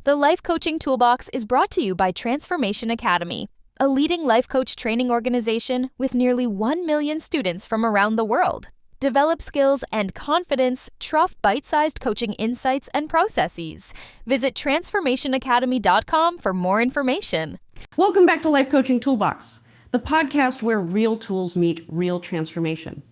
The Life Coaching Toolbox is brought to you by Transformation Academy, a leading life coach training organization with nearly 1 million students from around the world. Develop skills and confidence, truff bite-sized coaching insights and processes. Visit transformationacademy.com for more information. Welcome back to Life Coaching Toolbox, the podcast where real tools meet real transformation.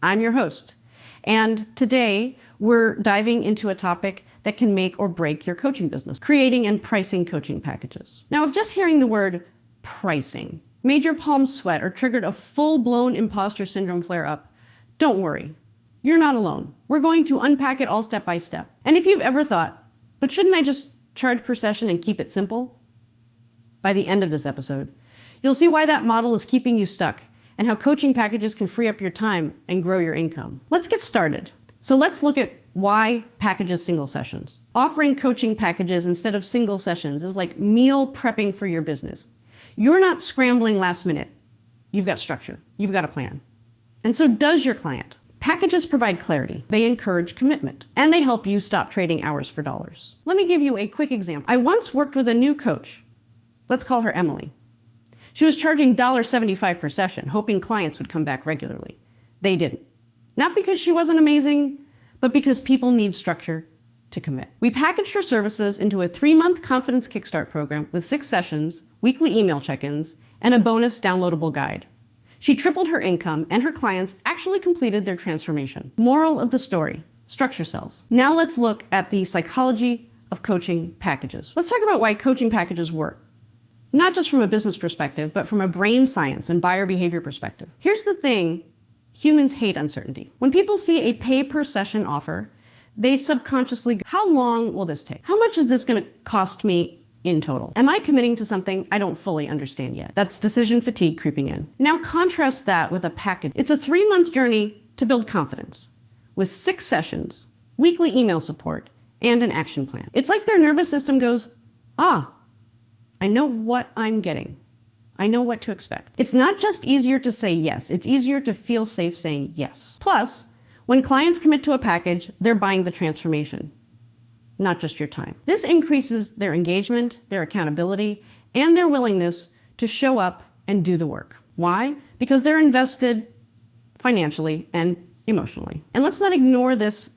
I'm your host, and today we're diving into a topic that can make or break your coaching business, creating and pricing coaching packages. Now, if just hearing the word pricing made your palms sweat or triggered a full-blown imposter syndrome flare-up, don't worry, you're not alone. We're going to unpack it all step by step. And if you've ever thought, but shouldn't I just charge per session and keep it simple? By the end of this episode, you'll see why that model is keeping you stuck and how coaching packages can free up your time and grow your income. Let's get started. So let's look at why packages single sessions. Offering coaching packages instead of single sessions is like meal prepping for your business. You're not scrambling last minute. You've got structure. You've got a plan. And so does your client. Packages provide clarity. They encourage commitment. And they help you stop trading hours for dollars. Let me give you a quick example. I once worked with a new coach. Let's call her Emily. She was charging $1.75 per session, hoping clients would come back regularly. They didn't. Not because she wasn't amazing, but because people need structure to commit. We packaged her services into a 3-month confidence kickstart program with 6 sessions, weekly email check-ins, and a bonus downloadable guide. She tripled her income, and her clients actually completed their transformation. Moral of the story, structure sells. Now let's look at the psychology of coaching packages. Let's talk about why coaching packages work. Not just from a business perspective, but from a brain science and buyer behavior perspective. Here's the thing. Humans hate uncertainty. When people see a pay per session offer, they subconsciously go, how long will this take? How much is this going to cost me in total? Am I committing to something I don't fully understand yet? That's decision fatigue creeping in. Now contrast that with a package. It's a 3-month journey to build confidence with 6 sessions, weekly email support, and an action plan. It's like their nervous system goes, I know what I'm getting. I know what to expect. It's not just easier to say yes, it's easier to feel safe saying yes. Plus, when clients commit to a package, they're buying the transformation, not just your time. This increases their engagement, their accountability, and their willingness to show up and do the work. Why? Because they're invested financially and emotionally. And let's not ignore this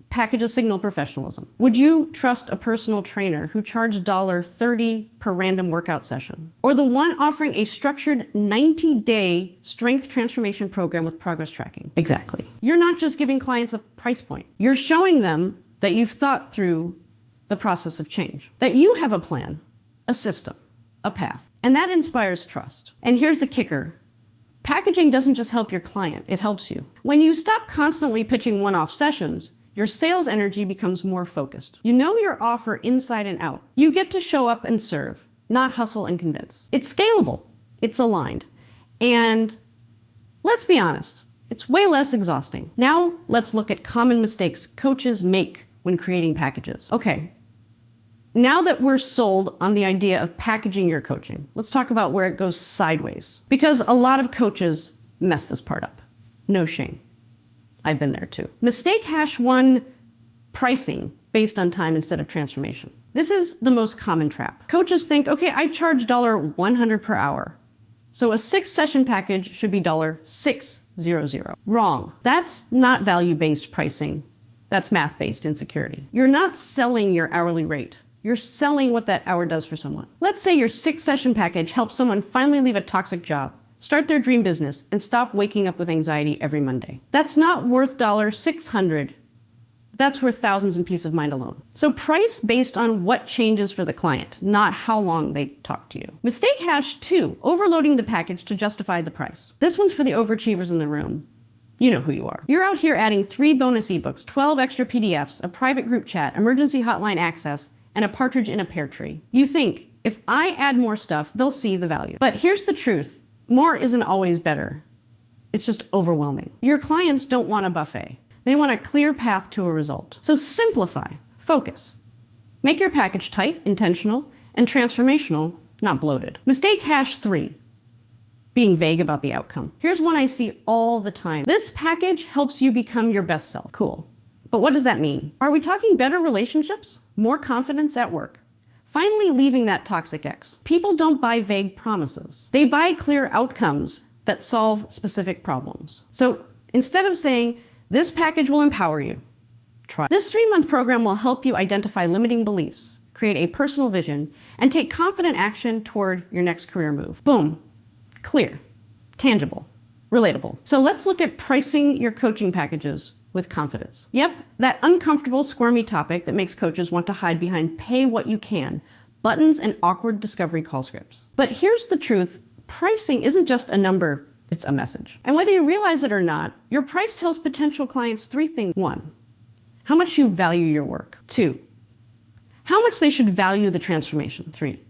packages signal professionalism. Would you trust a personal trainer who charged $30 per random workout session? Or the one offering a structured 90-day strength transformation program with progress tracking? Exactly. You're not just giving clients a price point. You're showing them that you've thought through the process of change, that you have a plan, a system, a path, and that inspires trust. And here's the kicker. Packaging doesn't just help your client, it helps you. When you stop constantly pitching one-off sessions, your sales energy becomes more focused. You know your offer inside and out. You get to show up and serve, not hustle and convince. It's scalable, it's aligned, and let's be honest, it's way less exhausting. Now let's look at common mistakes coaches make when creating packages. Okay, now that we're sold on the idea of packaging your coaching, let's talk about where it goes sideways. Because a lot of coaches mess this part up. No shame. I've been there too. Mistake hash 1, pricing based on time instead of transformation. This is the most common trap. Coaches think, okay, I charge $100 per hour. So a 6-session package should be $600. Wrong. That's not value-based pricing. That's math-based insecurity. You're not selling your hourly rate. You're selling what that hour does for someone. Let's say your 6-session package helps someone finally leave a toxic job, start their dream business, and stop waking up with anxiety every Monday. That's not worth $600. That's worth thousands in peace of mind alone. So price based on what changes for the client, not how long they talk to you. Mistake hash 2, overloading the package to justify the price. This one's for the overachievers in the room. You know who you are. You're out here adding 3 bonus ebooks, 12 extra PDFs, a private group chat, emergency hotline access, and a partridge in a pear tree. You think, if I add more stuff, they'll see the value. But here's the truth. More isn't always better. It's just overwhelming. Your clients don't want a buffet. They want a clear path to a result. So simplify, focus. Make your package tight, intentional, and transformational, not bloated. Mistake hash 3, being vague about the outcome. Here's one I see all the time. This package helps you become your best self. Cool. But what does that mean? Are we talking better relationships? More confidence at work? Finally, leaving that toxic ex. People don't buy vague promises. They buy clear outcomes that solve specific problems. So instead of saying, this package will empower you, try. This 3-month program will help you identify limiting beliefs, create a personal vision, and take confident action toward your next career move. Boom. Clear, tangible, relatable. So let's look at pricing your coaching packages with confidence. Yep, that uncomfortable, squirmy topic that makes coaches want to hide behind pay what you can, buttons and awkward discovery call scripts. But here's the truth. Pricing isn't just a number, it's a message. And whether you realize it or not, your price tells potential clients 3 things. 1, how much you value your work. 2, how much they should value the transformation. 3,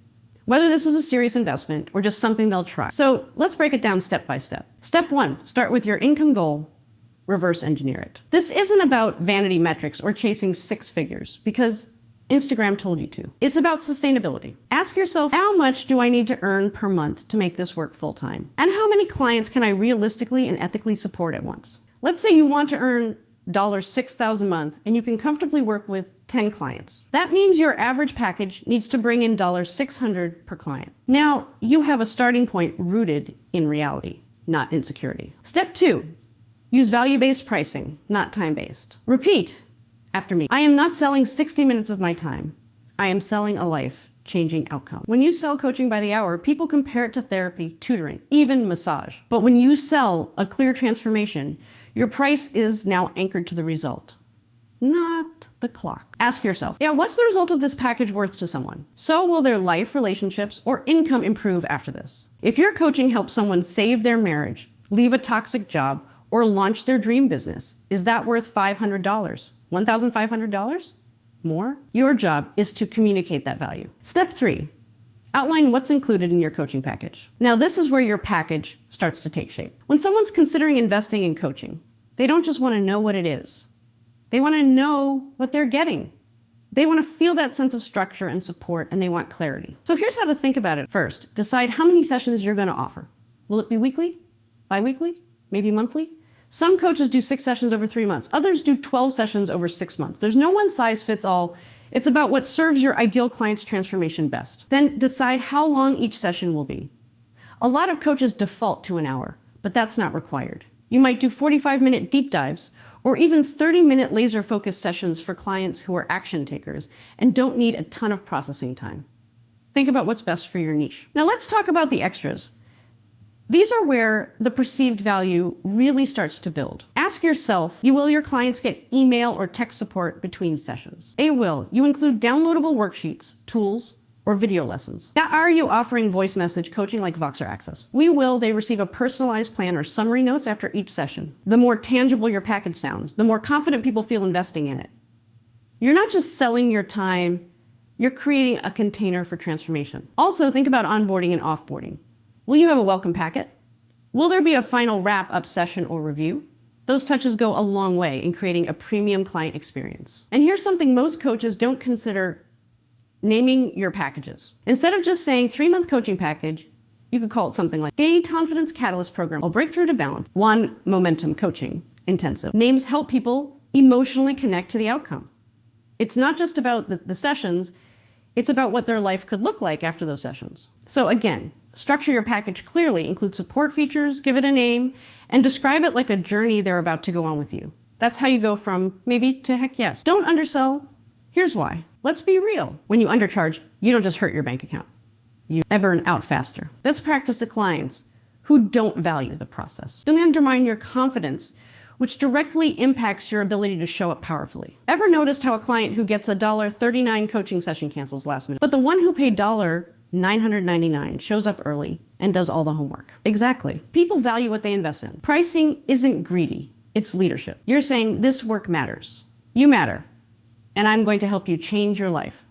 whether this is a serious investment or just something they'll try. So let's break it down step by step. Step 1, start with your income goal, reverse engineer it. This isn't about vanity metrics or chasing 6 figures because Instagram told you to. It's about sustainability. Ask yourself, how much do I need to earn per month to make this work full time? And how many clients can I realistically and ethically support at once? Let's say you want to earn $6,000 a month and you can comfortably work with 10 clients. That means your average package needs to bring in $600 per client. Now, you have a starting point rooted in reality, not insecurity. Step 2, use value-based pricing, not time-based. Repeat after me. I am not selling 60 minutes of my time. I am selling a life-changing outcome. When you sell coaching by the hour, people compare it to therapy, tutoring, even massage. But when you sell a clear transformation, your price is now anchored to the result, not the clock. Ask yourself, what's the result of this package worth to someone? So will their life, relationships, or income improve after this? If your coaching helps someone save their marriage, leave a toxic job, or launch their dream business, is that worth $500? $1,500? More? Your job is to communicate that value. Step 3, outline what's included in your coaching package. Now, this is where your package starts to take shape. When someone's considering investing in coaching, they don't just want to know what it is. They want to know what they're getting. They want to feel that sense of structure and support, and they want clarity. So here's how to think about it. First, decide how many sessions you're going to offer. Will it be weekly? Bi-weekly? Maybe monthly? Some coaches do 6 sessions over 3 months. Others do 12 sessions over 6 months. There's no one size fits all. It's about what serves your ideal client's transformation best. Then decide how long each session will be. A lot of coaches default to an hour, but that's not required. You might do 45-minute deep dives or even 30-minute laser-focused sessions for clients who are action takers and don't need a ton of processing time. Think about what's best for your niche. Now let's talk about the extras. These are where the perceived value really starts to build. Ask yourself, will your clients get email or text support between sessions? They will. You include downloadable worksheets, tools, or video lessons. Now, are you offering voice message coaching like Voxer Access? We will. They receive a personalized plan or summary notes after each session. The more tangible your package sounds, the more confident people feel investing in it. You're not just selling your time, you're creating a container for transformation. Also, think about onboarding and offboarding. Will you have a welcome packet? Will there be a final wrap-up session or review? Those touches go a long way in creating a premium client experience. And here's something most coaches don't consider: naming your packages. Instead of just saying 3-month coaching package, you could call it something like Gain Confidence Catalyst Program, or Breakthrough to Balance, 1 Momentum Coaching Intensive. Names help people emotionally connect to the outcome. It's not just about the sessions, it's about what their life could look like after those sessions. So again, structure your package clearly, include support features, give it a name, and describe it like a journey they're about to go on with you. That's how you go from maybe to heck yes. Don't undersell. Here's why. Let's be real. When you undercharge, you don't just hurt your bank account. You burn out faster. Best practice to clients who don't value the process. Don't undermine your confidence, which directly impacts your ability to show up powerfully. Ever noticed how a client who gets a $39 coaching session cancels last minute, but the one who paid $999 shows up early and does all the homework? Exactly. People value what they invest in. Pricing isn't greedy, it's leadership. You're saying this work matters. You matter, and I'm going to help you change your life.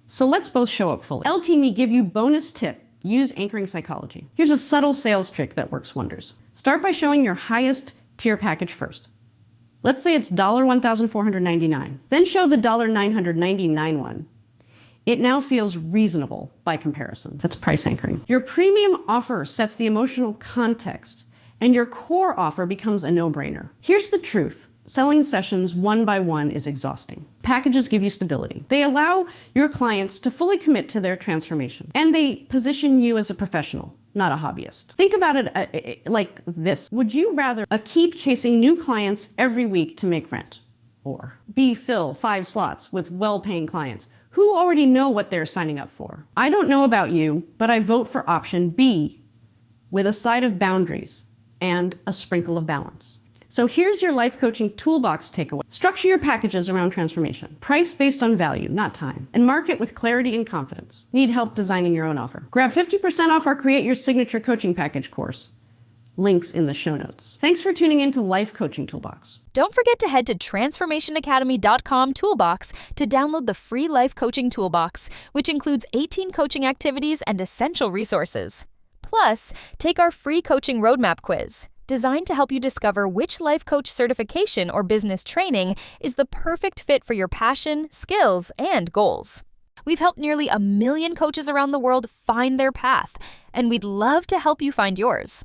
So let's both show up fully. LT Me give you bonus tip. Use anchoring psychology. Here's a subtle sales trick that works wonders. Start by showing your highest tier package first. Let's say it's $1,499. Then show the $999 one. It now feels reasonable by comparison. That's price anchoring. Your premium offer sets the emotional context, and your core offer becomes a no-brainer. Here's the truth. Selling sessions one by one is exhausting. Packages give you stability. They allow your clients to fully commit to their transformation, and they position you as a professional, not a hobbyist. Think about it like this. Would you rather keep chasing new clients every week to make rent, or fill 5 slots with well-paying clients who already know what they're signing up for? I don't know about you, but I vote for option B, with a side of boundaries and a sprinkle of balance. So here's your life coaching toolbox takeaway. Structure your packages around transformation. Price based on value, not time. And market with clarity and confidence. Need help designing your own offer? Grab 50% off our Create Your Signature Coaching Package course. Links in the show notes. Thanks for tuning in to Life Coaching Toolbox. Don't forget to head to transformationacademy.com/toolbox to download the free Life Coaching Toolbox, which includes 18 coaching activities and essential resources. Plus, take our free coaching roadmap quiz, designed to help you discover which life coach certification or business training is the perfect fit for your passion, skills, and goals. We've helped nearly 1 million coaches around the world find their path, and we'd love to help you find yours.